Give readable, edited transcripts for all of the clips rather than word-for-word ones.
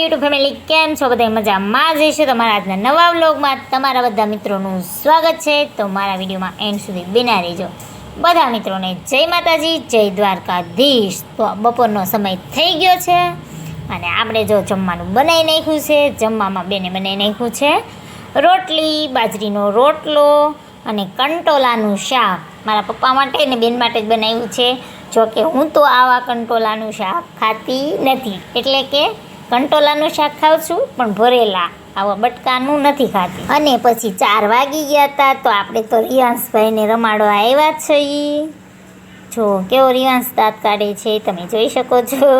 YouTube family, કેમ છો બધા? મજામાં જ હશો. તમારા આજના નવા વ્લોગમાં તમારા બધા મિત્રોનું સ્વાગત છે. તો મારા વિડીયોમાં એન્ડ સુધી બિના રહેજો. બધા મિત્રોને જય માતાજી, જય દ્વારકાધીશ. તો બપોરનો સમય થઈ ગયો છે અને આપણે જો જમવાનું બનાવી નાખ્યું છે. જમવામાં બેને બનાવી નાખ્યું છે રોટલી, બાજરીનો રોટલો અને કંટોલાનું શાક. મારા પપ્પા માટે ને બેન માટે જ બનાવ્યું છે. જોકે હું તો આવા કંટોલાનું શાક ખાતી નથી, એટલે કે કંટોલાનું શાક ખાઉં છું પણ ભરેલા, આવા બટકાનું નથી ખાતી. અને પછી 4 વાગી ગયા હતા તો આપણે તો રિયાંશભાઈને રમાડવા આવ્યા છીએ. જો કેવો રિયાંશ દાંત કાઢે છે, તમે જોઈ શકો છો.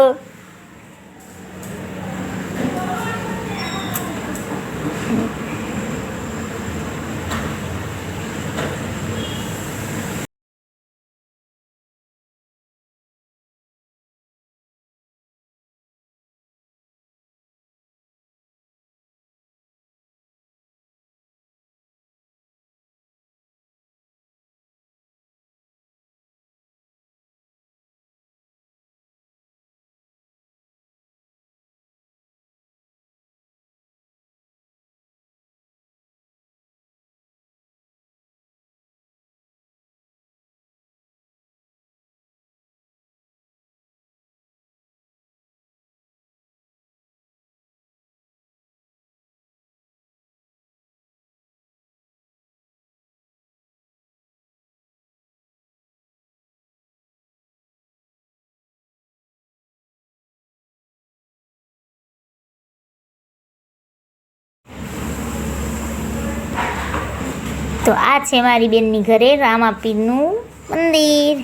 તો આ છે મારી બેનની ઘરે રામાપીરનું મંદિર.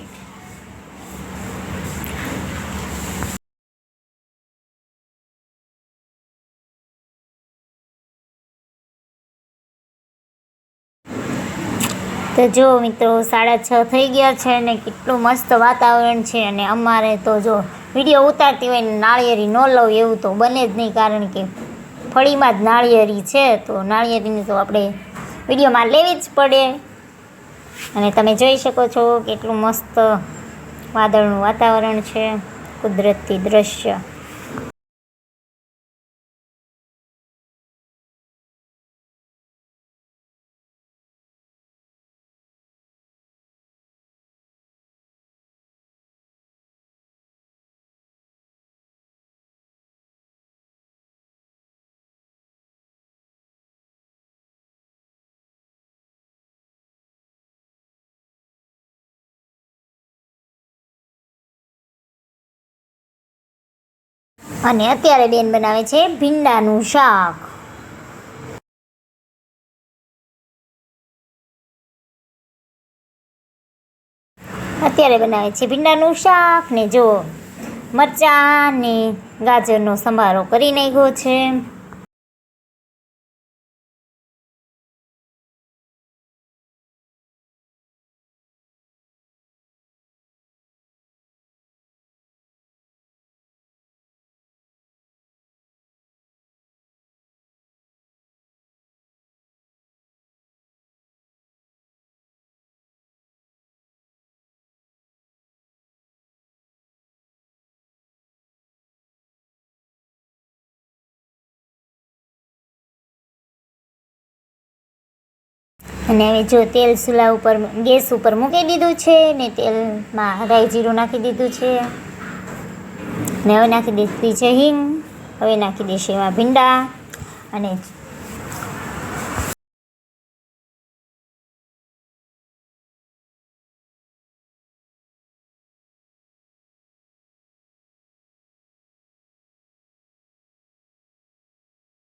તો જો મિત્રો, 6:30 થઈ ગયા છે ને કેટલું મસ્ત વાતાવરણ છે. અને અમારે તો જો વિડીયો ઉતારતી હોય ને નાળિયેરી ન લઉં એવું તો બને જ નહીં, કારણ કે ફળીમાં જ નાળિયેરી છે. તો નાળિયેરીની તો આપણે વિડીયોમાં લેવી જ પડે. અને તમે જોઈ શકો છો કેટલું મસ્ત વાદળનું વાતાવરણ છે, કુદરતી દ્રશ્ય. અને અત્યારે બેન બનાવે છે ભીંડાનું શાક. અત્યારે બનાવે છે ભીંડાનું શાક ને જો મરચાં ને ગાજરનો સંભારો કરી નાખ્યો છે. અને હવે જો તેલ ચૂલા ઉપર, ગેસ ઉપર મૂકી દીધું છે ને તેલમાં રાઈ જીરું નાખી દીધું છે. ને હવે નાખી દીધી છે હિંગ. હવે નાખી દેશે એમાં ભીંડા. અને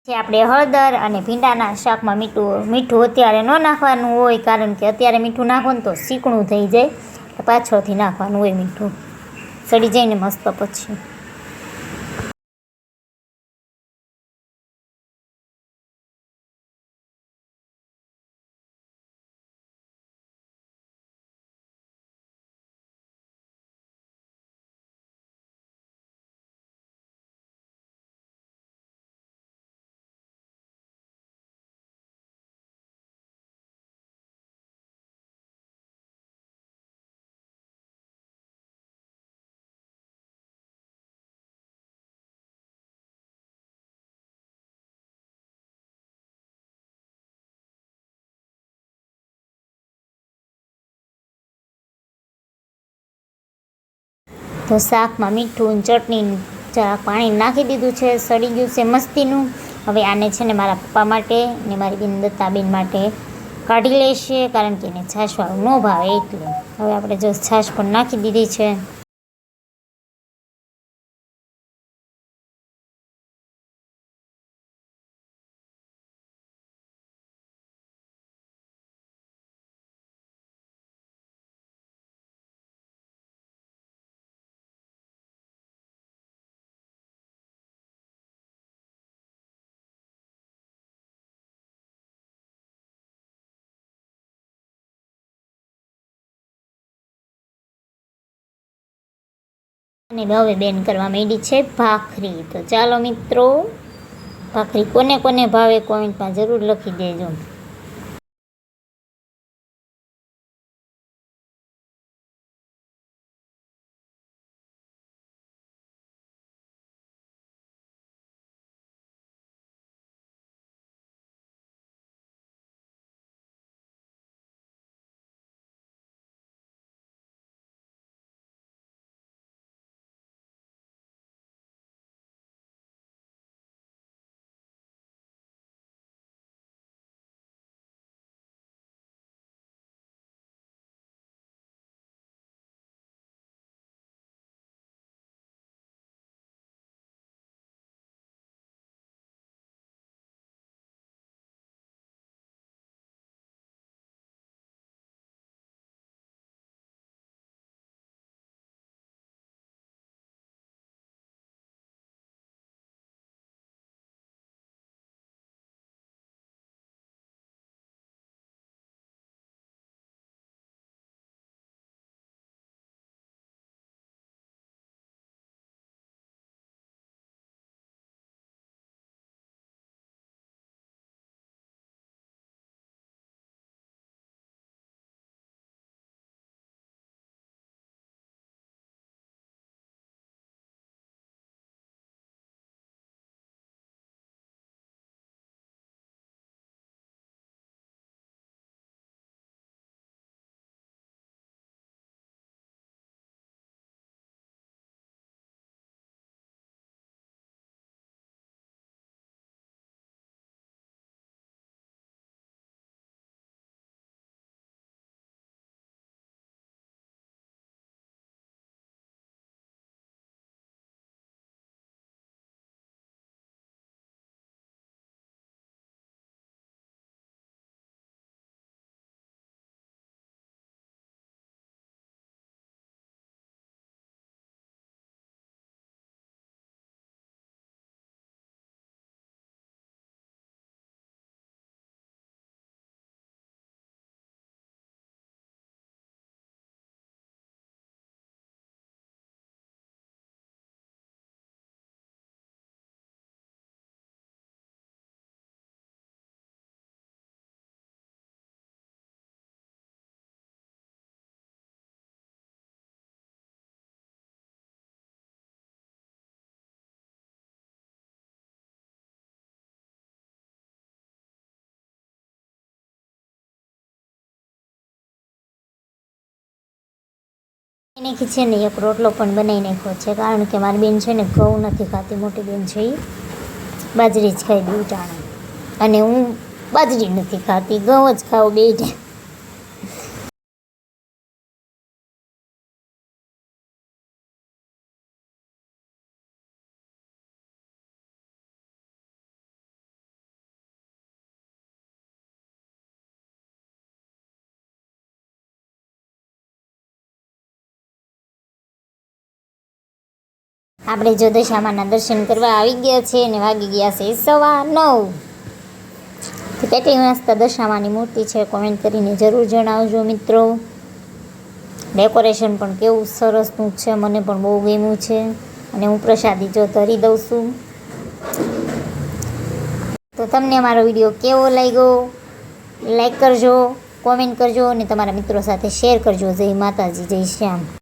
આપણે હળદર અને ભીંડાના શાકમાં મીઠું અત્યારે ન નાખવાનું હોય, કારણ કે અત્યારે મીઠું નાખો ને તો ચીકણું થઈ જાય. પાછળથી નાખવાનું હોય મીઠું, સડી જાય ને મસ્ત પછી. તો શાકમાં મીઠું ચટણી જરાક પાણી નાખી દીધું છે, સડી ગયું છે મસ્તીનું. હવે આને છે ને મારા પપ્પા માટે ને મારી બેન દત્તાબેન માટે કાઢી લેશે, કારણ કે એને છાશવાળું ન ભાવે એટલે. હવે આપણે જો છાશ પણ નાખી દીધી છે. અને હવે બેન કરવા માંડી છે ભાખરી. તો ચાલો મિત્રો, ભાખરી કોને કોને ભાવે કોમેન્ટમાં જરૂર લખી દેજો. નાખી છે ને એક રોટલો પણ બનાવી નાખ્યો છે, કારણ કે મારી બેન છે ને ઘઉં નથી ખાતી, મોટી બેન છે એ બાજરી જ ખાઈ દઉં ટાણા, અને હું બાજરી નથી ખાતી, ઘઉં જ ખાઉં બે ટાઈમ. આપણે જો દશામાના દર્શન કરવા આવી ગયા છે અને વાગી ગયા છે 9:15. તો કેટલી મસ્ત દશામાની મૂર્તિ છે કોમેન્ટ કરીને જરૂર જણાવજો મિત્રો. ડેકોરેશન પણ કેવું સરસનું છે, મને પણ બહુ ગમ્યું છે. અને હું પ્રસાદી જો ધરી દઉં છું. તો તમને મારો વિડીયો કેવો લાગ્યો લાઈક કરજો, કોમેન્ટ કરજો અને તમારા મિત્રો સાથે શેર કરજો. જય માતાજી, જય શ્યામ.